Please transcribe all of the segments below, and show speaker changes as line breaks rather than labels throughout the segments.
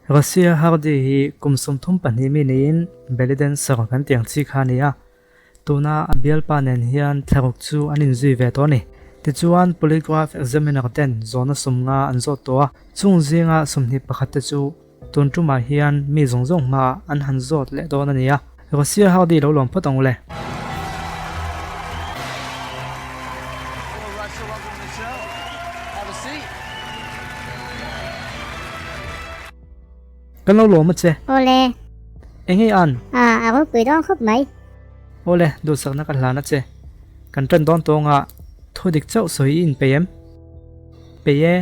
Russia hardi hi kumsum thum pani minin beliden sarokan tiang chi khania tuna abial panen hian tharuk chu anin zui ve to ni ti chuan polygraph examiner ten zona sumnga anzo to chung zinga sumni pakhat chu tun tuma hian mi zongzong ma an han zot le don ania Russia hardi lo lom potong le kan lo lom che
Ole,
engi an
ako pui don khop mai.
ole du sakna kan hlana che kan tran don tonga thodik chau soi in pem peye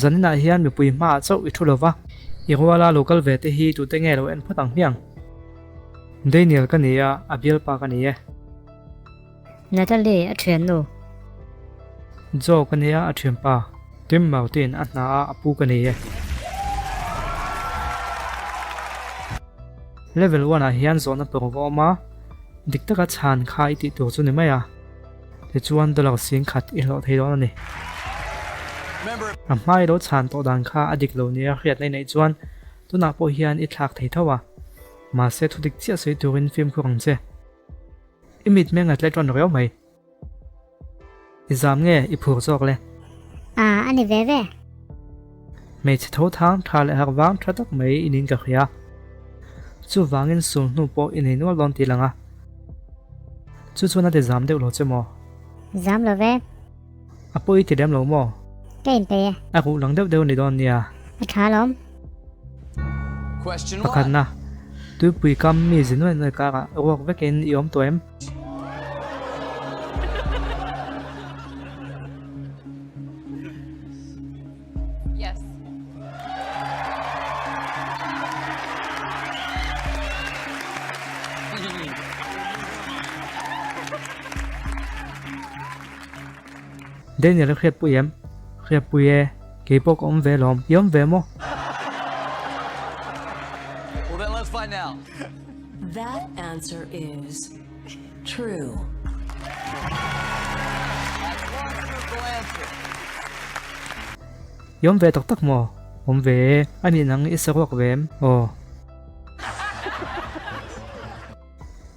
zanina hian mi pui ma chau I thulova irwala local ve te hi tu te nge lo en phatang hiang Daniel kania abial pa kania
Natalie a thian no.
Jo kania athiam pa tim mautin atna apu kania level 1 a hian zona pergoma diktaka chan khai ti tu chu ni maya te chuan dollar sing khat I lo theidon ani amai ro chan to dan kha adik lo nia hriat nei nei chuan tuna po hian I thlak thei thawa ma se thudik chia sei turin film khurang che imit me ngat le tron reu mai exam nge I phur chok le
Ani ve.
mei che tho thang thal har wang thatak mai inin ka khia chu wangin sul nu po inin no lon ti langa chu chuna te exam deuh lo chemo
Zam lo ve.
apoi ti dem lo mo
Kain pe.
a ru lang deuh deuh ni don nia
A tha lom.
Question
pakhat
one.
na tu pui kam mi zinoi noi ka ga rok vekin iom toem
Yes.
Daniel khiat puyem khiat puye ke pok om ve lom yom ve mo
Well, then let's find out.
That answer is true.
That's one truthful answer.
yom ve tok tak mo om ve ani nang isarok vem o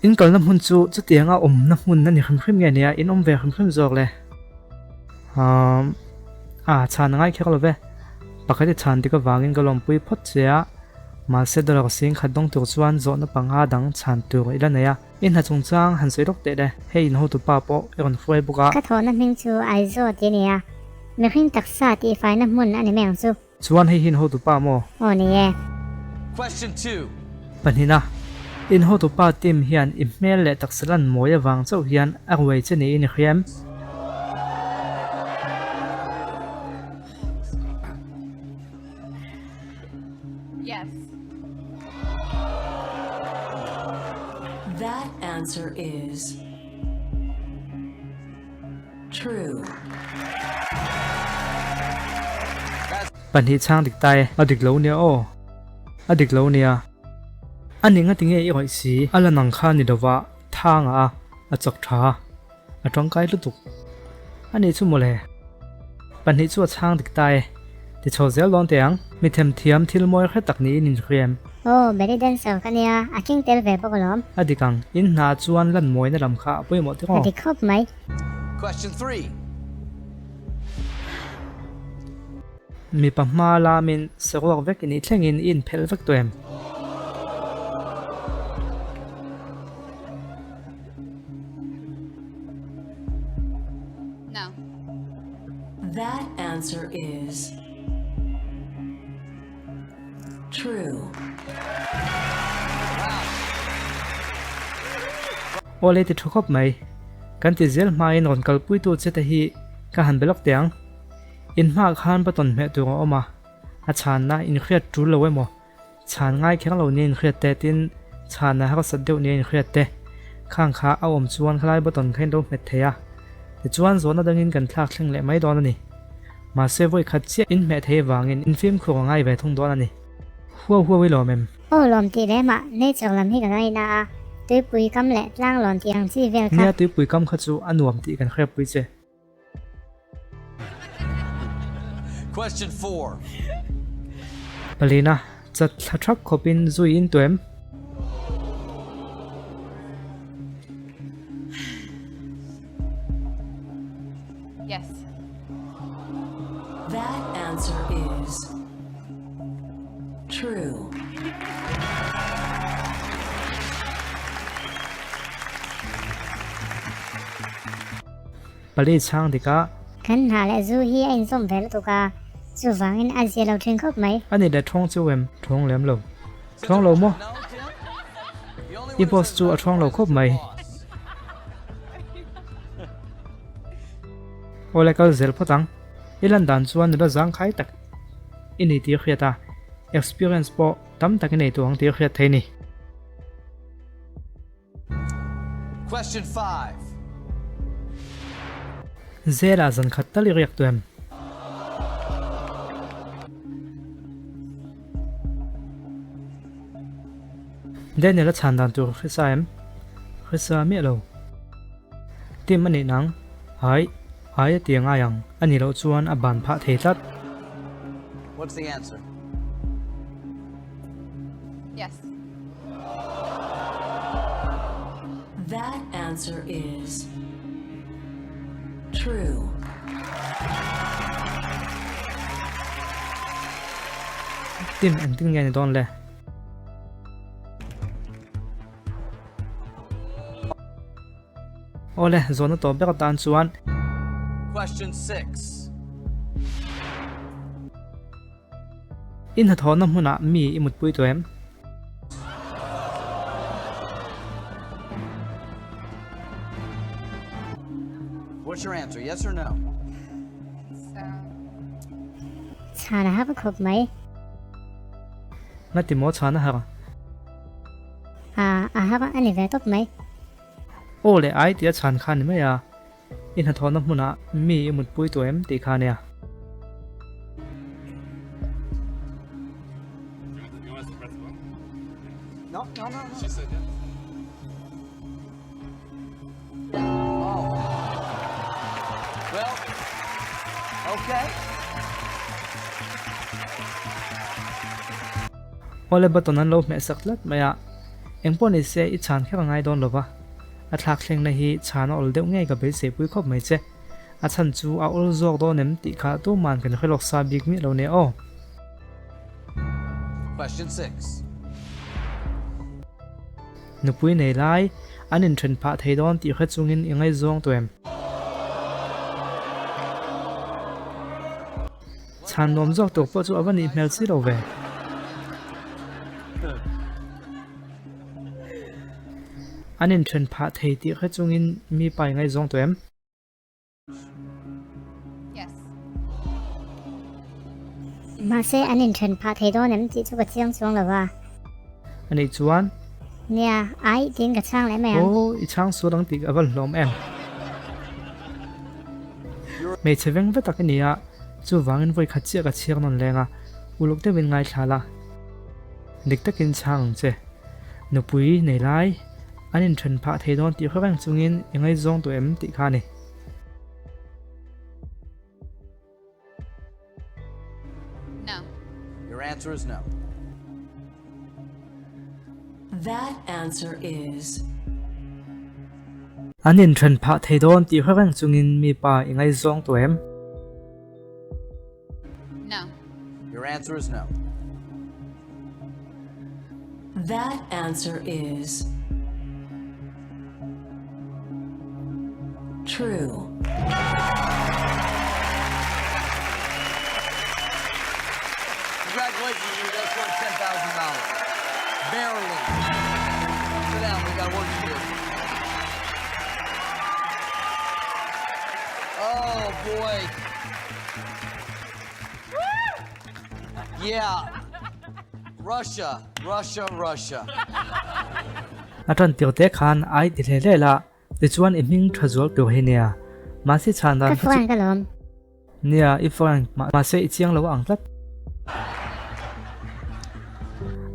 in kal na mun chu tianga om na mun na ni khim khim nge nia in om ve khim khim jok le chan ngai khel ve pakhati chan ti ka wangin galom pui phot chea ma se dollar sing khadong tu chuan zo na panga dang chan tu ila neya in ha chung chang han sei rok te de hei in ho tu pa po eron foi buka
Ka thon na ming chu ai zo ti nia. Me khing taksa ti fai na mun ani meng chu.
chuan hei hin ho tu pa mo
O ni e.
Question two.
panhina in ho tu pa tim hian email le taksalan moya wang chau hian arwei cheni in khiam
Yes.
That answer is true.
panhi chang dik tai adik lo nia o adik lo nia ani nga tinge I roi si ala nang kha ni dawa thanga a chok tha a tong kai lutuk ani chu mole panhi chu chang dik tai ti cho zel lon teang mi them thiam thil moi kha tak ni nin khiam
O beri den so kania a king tel ve bok lom.
adikang in na chuan lan moi na lam kha poi mo te ko
Adik khop mai.
Question three.
mi pa ma la min serok vek ni thlengin in phel vek toem
No.
That answer is true.
ole ti thukop mai kan ti zel mai non kal pui tu che te hi ka han belok teang in ma khan paton me tu oma a chan na in khriat tu lo mo chan ngai kheng lo ni in khriat te tin chan na ha sat deu ni in khriat te khang kha a om chuan khlai baton khain do met theya ti chuan zona dangin kan thlak thleng le mai don ani ma se voi khat che in me the wangin in film khu ngai ve thung don ani huwa wi lo mem
O lom ti re ma ne chok lam hi ka ngai na. Tui pui kam le tlang lon ti ang chi vel
nia
kha.
tui pui kam kha chu anuam ti kan khrep pui che
Question 4.
Palina chat thlatrak khopin zui in tuem
Yes.
That answer is true.
pali chang dika
kan hna le zu hi a in som vel tu ka chu wangin a zia lo thin khop mai
ani da thong chu em thong lem lo thong lo mo
No, Tim? The only one
I
who
boss
says
chu
no
a thong lo
is
khop
the
mai
boss.
ole kal zel photang ilan dan chuan ra jang khai tak ini ti khriata experience po tam tak nei tu ang ti khriat theini
Question 5.
zela zan khat tali riak tuem Daniel chan dan tu khisa em khisa mi lo tim ani nang hai tiang ayang ani lo chuan a ban pha thei tat
What's the answer?
Yes.
That answer is true.
tim en ting nge ni don le ole zona to bek tan chuan
Question 6.
in ha thona hmuna mi imut pui to em
What's your answer? Yes or no?
So,
chana ha ba khop mai
na ti mo chana ha
a ha ba ani ve top mai
ole ai tia chan khan me ya in ha thona hmuna mi imut pui to em ti kha ne
No. She said yes. Oh. Well, okay.
ole batonan lo me saklat maya engpon is se I chan kha ngai don lova a thak thleng na hi chan ol deuh ngai ka be se pui khop mai che a chan chu a ol zok do nem ti kha tu man kan khelok sa big mi lo ne o
Question 6.
nupui nei lai anin thlen pha thei don ti kha chungin ingai zong to em chan nom zok to po chu awani mel si lo ve anin thlen pha thei ti kha chungin mi pai ngai zong to em
yes.
ma se anin then pha thei do nem ti chu ka chiang chuang lo wa
ani chuan
nia ai tin ka chang le mai ang
o I chang su dang ti aval hlom em me cheveng ve tak ania chu wangin voi khat chia ka chiang non lenga uluk te win ngai thala dik takin chang che nupui nei lai anin thlen pha thei don ti khawang chungin engai zong to em ti kha ni
No.
Your answer is no.
That answer is
anin thlen pha thei don ti khawang chungin mi pa engai zong to em
No.
Your answer is no.
that answer is true.
Congratulations, you just won $10,000. Barely. Sit down, we got work to do. Oh boy. Yeah. Russia.
atan tiu te khan ai ti hle le la ti chuan I ming thazol tu he nia ma si chan dan
ka fuan ka lom
nia I foran ma se I chiang lo ang tlat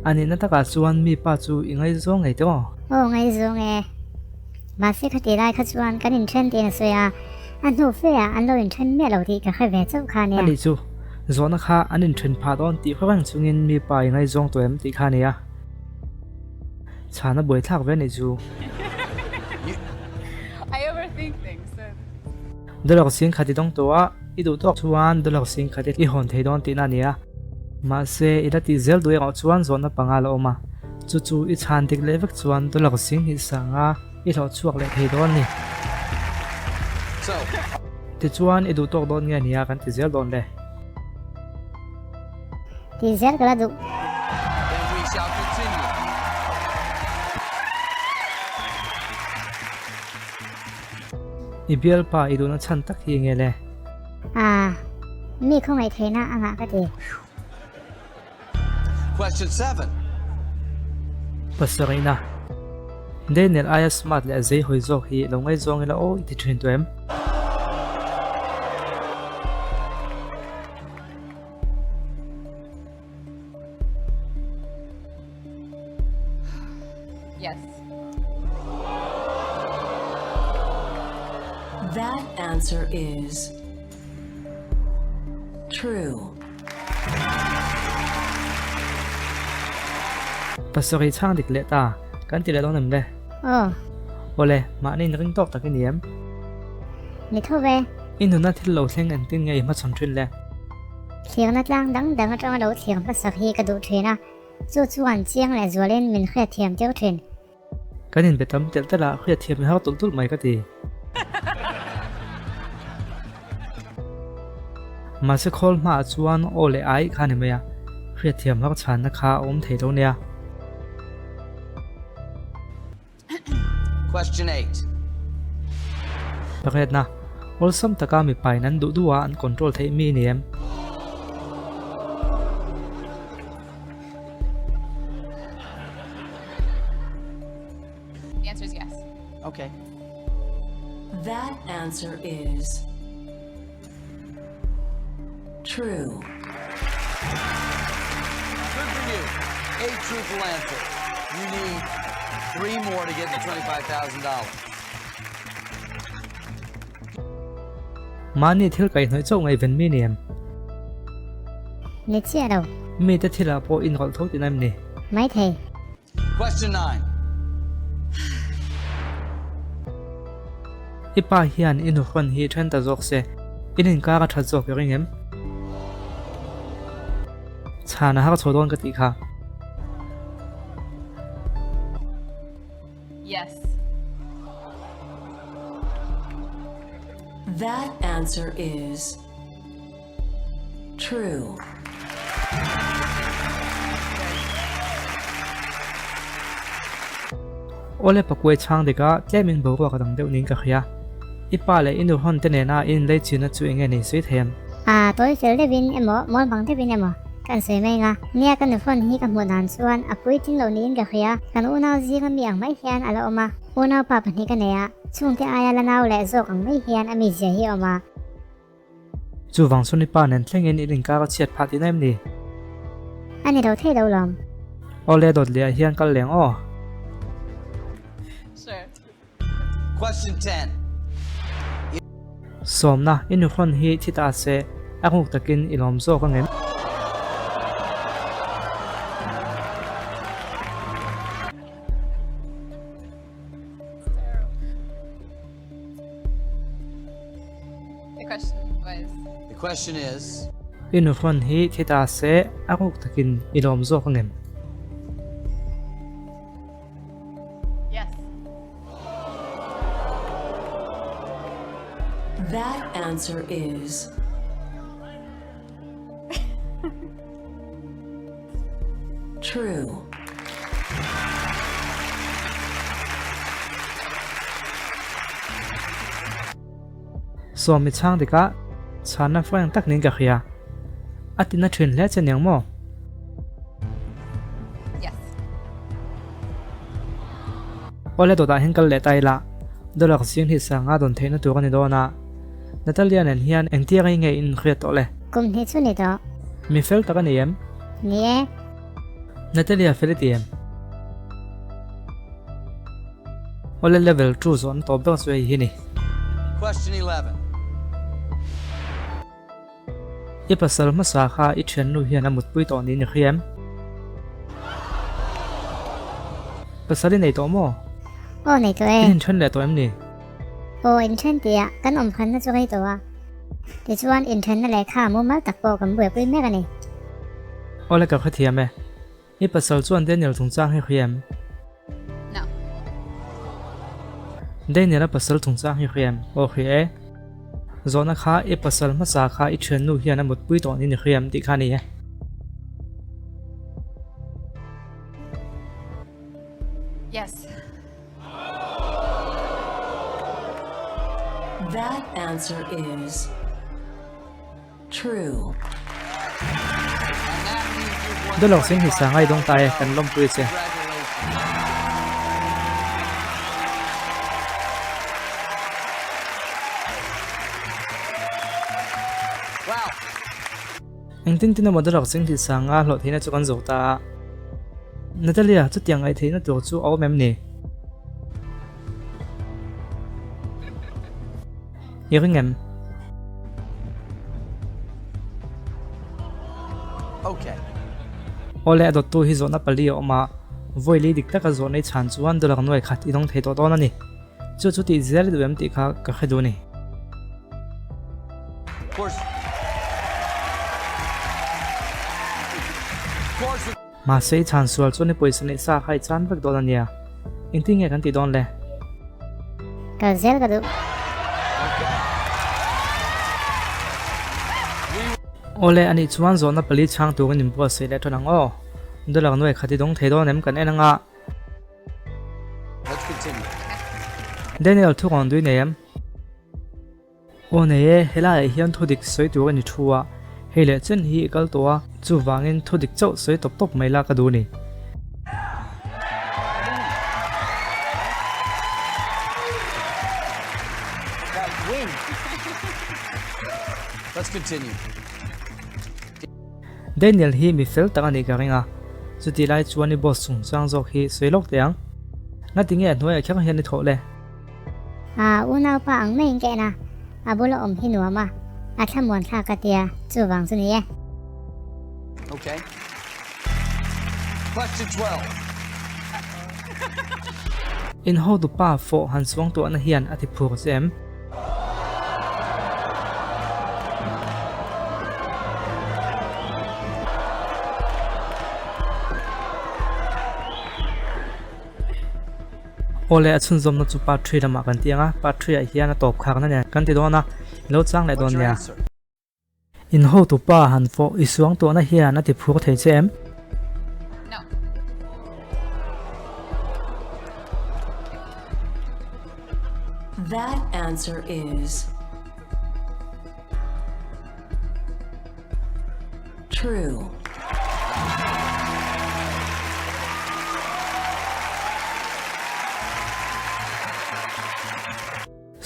ani na taka chuan mi pa chu ingai zong ngai to
o ngai zong e ma se ka ti lai ka chuan kan in then ti na so ya an hu fe ya an lo in then me lo ti ka kha ve chau kha ne
ani chu zona kha anin thrin pha don ti khawang chungin mi pai ngai zong toem ti kha nia chana boi thak ve ni chu
I overthink things. So.
dolok sing khati dong to a idu tok chuan dolok sing khati I hon thei don ti na nia ma se ida ti zel dueng au chuan zona pangala oma chu chu I chan dik levek chuan dolok sing hi sanga I tho chuak le thei don ni
So,
ti chuan idu tok don nge nia kan ti zel don le
ti zel kala du
then we shall continue.
ibial pa idu na chan tak hi nge le
mi không ai thấy na anga ka ti
Question 7.
pasarina Daniel aya smart le zai hoi zok hi lo ngai zong ila o ti thrin toem
Yes.
That answer is true.
pasari chang dik le ta kan ti le don nam le
oh
ole ma nin ring tok tak ni em
mi tho ve
inu na thil lo thleng an tin ngai ma chon thin le
thiang na tlang dang dang atang lo thiang pa sak hi ka du thina chu chuan chiang le zualen min khre thiam teu thin
kanin betam tel tala khria thiam ha tul tul mai ka ti ma se khol ma chuan ole ai khani me ya khria thiam ha chan na kha om thei do nia
Question 8.
pakhet na ol sam taka mi pai nan du duwa an control thei mi ni em
The answer is yes.
Okay.
That answer is true.
Good for you. 8 truthful answers. You need 3 more to get the $25,000.
mani thil kai noi chau ngai ven mi ni em
ni chia đâu
mi te thila po in hol tho ti nam ni
mai thei
Question 9.
ipa hian inu khon hi thren ta jok se inin ka ka tha jok ring em chana ha chodon ka ti kha
Yes.
That answer is true.
ole pakwe chang de ka tlemin bo ka dang deu ning ka khia ipa le inu hon te ne na in le china chu enge ni sei them
tôi sẽ để vin em mol bằng thế vin em kan soi mai nga nia kan phone hi ka mu dan chuan a pui tin lo nin ka khia kan una ji ka miang mai hian ala oma una pa pa ni ka ne ya chung te aya la naw le zok ang mai hian ami je hi oma
chu wang sun ipa nen thleng in in ka ka chiat pha ti nem ni
ani do thei do lom
ole dot le hian kal leng o
Sure.
Question 10.
somna inu hon hi thita se anguk takin ilom zo ka ngem
The question was
The question is,
inu hon hi thita se anguk takin ilom zo ka ngem
yes.
That answer is true.
som mi chang de ka chana frang tak ning ka khia atina thrin le chen yang mo
Yes.
ole do da hen kal le tai la dolak sing hi sanga don theina tu kan do na Natalia nen hian engtia ngai nge in khriat to le
kum ni chu ni do
mi fel taka ni em
ni e
Natalia feliti em ole level 2 zone to bel swe hi ni
question 11.
i pasal ma sa kha i then nu hian amut pui to ni ni khiam pasal nei to mo
ô này tụi
in then le to em ni
ô in thân tiệt căn ổn khăn nó cho cái tụi để cho anh in thân nó lại khá mua mất tạc bộ cầm bưởi bưởi mấy cái này
ole ka khathiam e i pasal chuan Daniel thung chang hi khiam
No.
Daniel a pasal thung chang hi khiam o khi e zona kha i pasal ma sa kha i then nu hian amut pui to ni ni khiam ti kha ni e
Yes.
That answer is true.
And that means you've won
dolok sing hi sa ngai dong tai kan lom pui che
Congratulations. Wow.
anh tin tin mà dolok sing hi sa nga lo thina chu kan zo ta Natalia chu tiang ai theina tur chu au mem ni Iringem
Okay.
ole dot tu hi zona pali oma voili dikta ka zone chan chuan dolak noi khat idong thei to ton ani chu chu ti zel duem ti kha ka khedu ni
Of course. Of course.
ma sei chan sual chu ni poison ni sa khai chan vek don ania inting e kan ti don le
cờ zel cái đủ
ole ani chuan zona pali chang tu kan impo sei le thonang o dolak noi khati dong thei don em kan enanga
Let's continue.
Daniel thu on dui nem o ne hela hian thodik soi tu ani thuwa hele chen hi kal towa chu wangin thodik chau soi top top mai la ka du ni
That win. Let's continue.
Daniel hi mi fel tak ani ka ringa chuti lai chuani boss sung chang zo hi soilok teang nga tinge noi khang hian ni thole
à u nào pa ang mấy cái na à bố lo om hi nuông mà à tham muốn thà cái tia chú vàng xin nhé
Okay. Question 12.
in ho du pa fo han suang to na hian ati phur chem ole a chun zom na chu pa 3 lama kan tianga pa 3 a hian a top khak na ne kan ti dona lo chang le
What's
don
your
nya
answer?
in ho tu pa han fo i suang to na hian ati phur thei chem
No.
That answer is true.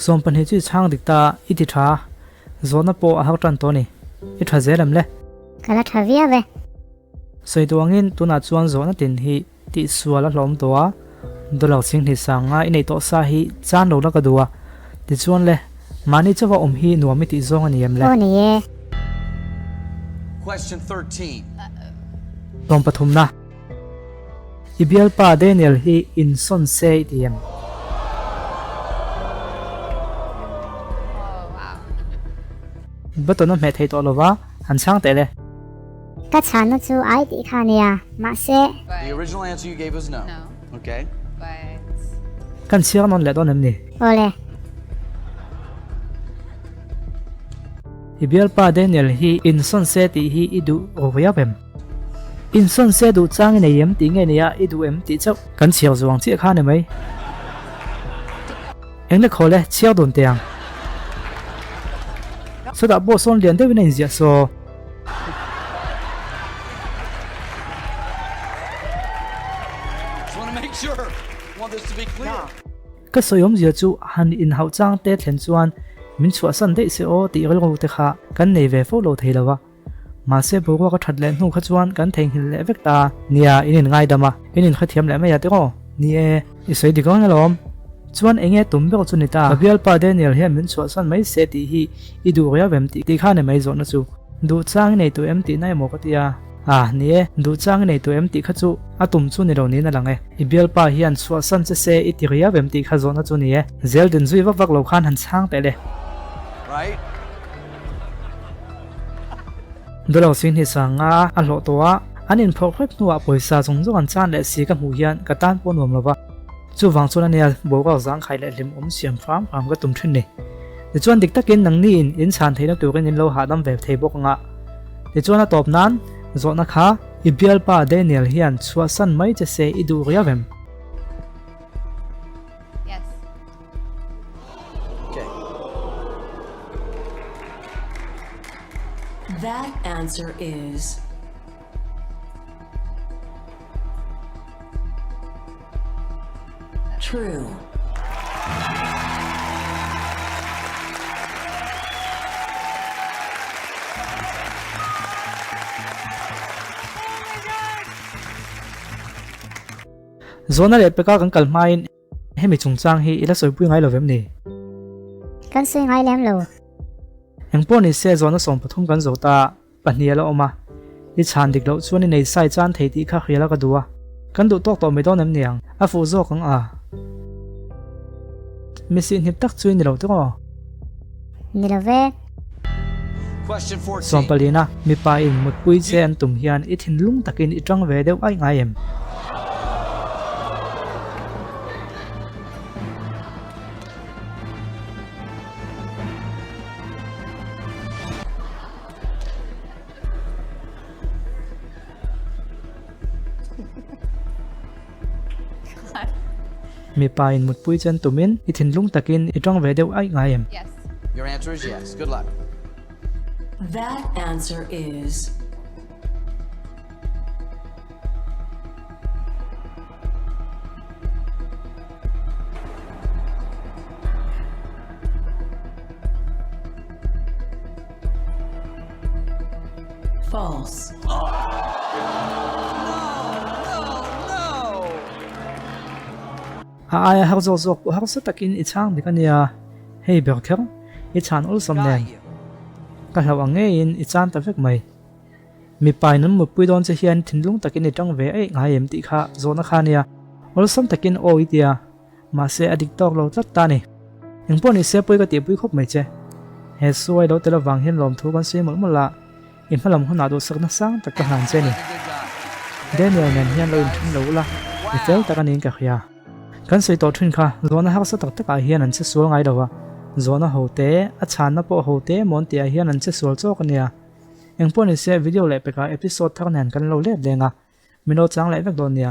som pan hi chu chang dikta iti tha zona po a hak tran to ni i tha zelam le
cái là thà vía về
sei tuangin tuna chuan zona tin hi ti suala hlom towa dolok sing ni sanga inei to sa hi chan lo la ka duwa ti chuan le mani chawa hi nuami ti zong ani em le
ô này
Question 13.
tom pathum na ibial pa Daniel hi in son se ti em
Oh, wow.
batona me thei to lova han chang te le
cái chán nó chú ai tí khá nè mà sẽ
The
But
original answer you gave was no.
no.
Okay.
But
kan chiang non le don em ni
ô lê
ibial pa Daniel hi in son se ti hi idu roya bem in son se du chang nei em ti nge nia idu em ti chau kan chiao zuang chi kha ne mai engle khole chiao don teang so da bo son lian de bin zia so
Just want to make sure. Want this to be clear.
ka soyom zia chu han in hau chang te thlen chuan min chua san de se o ti rel te kha kan nei ve fo lo theilawa ma se bo ka that len hu kha chuan kan theng hil le vek ta nia in ngai dama in khathiam le ma ya te ko ni e i sei di gong lom chuan enge tum be chu ni ta bial pa Daniel he min chua san mai se ti hi i du ya vem ti kha ne mai zo na chu du chang nei tu em ti nai mo ka tia nie du chang nei tu em ti kha chu atum chu ni ro ni na lange ibial pa hian chua san che se itiria vem ti kha zona chu ni e zel din zui vak vak lo khan han chang te le
Right?
dolo sin hi sanga a lo to a anin phok khep nuwa poisa chung chung an chan le si ka mu hian ka tan pon nom lova chu wang chuna nia bo ka zang khai le lim siam pham ka tum thin ni de chuan dik takin nang ni in chan theina turin in lo ha dam ve thei bok nga de chuan a top nan zona kha ibial pa Daniel hian chua san mai che se idu ria vem
Yes.
Okay.
That answer is true.
zona le peka kan kalmain hemi chungchang hi ila soipui ngai lovem ni
kan sui ngai lem lo
engpo ni se zona som pathum kan zota pahnia la oma I chan dik lo chuan nei sai chan thei ti kha khriala ka duwa kan du tok to me don em niang a fu zo kang a misin hip tak chui ni lo to
ni lo ve
Question 14.
som palina mi pa in mut pui che an tum hian I thin lung takin I tang ve deuh ai ngai em mi pa in mut pui chen tumin I thin lung takin I tang ve deuh ai ngai em
Yes.
Your answer is yes. Good luck.
That answer is false.
ai har zo zo har sa takin I chang dikania hei berker I chan ol som
Got
neng
you.
ka hlaw ange in I chan ta vek mai mi pai nam mu pui don che hian thinlung takin I tang ve ai ngai em ti kha zona kha nia ol som takin o itia ma se adik tok lo tlat ta ni engpon I se pui ka ti pui khop mai che he suai lo tela wang hian lom thu kan se mol mola in phalam huna do sakna sang tak ka han che ni
That's a good guy.
Daniel nen hian lo in thun lo la I fel ta kan in ka khia kan sei to thun kha zona har sa tak tak a hian an che sual ngai dawa zona hote a chan na po hote mon tia hian an che sual chok ania engpon I se video le peka episode thar nen kan lo le lenga mino chang le vek don nia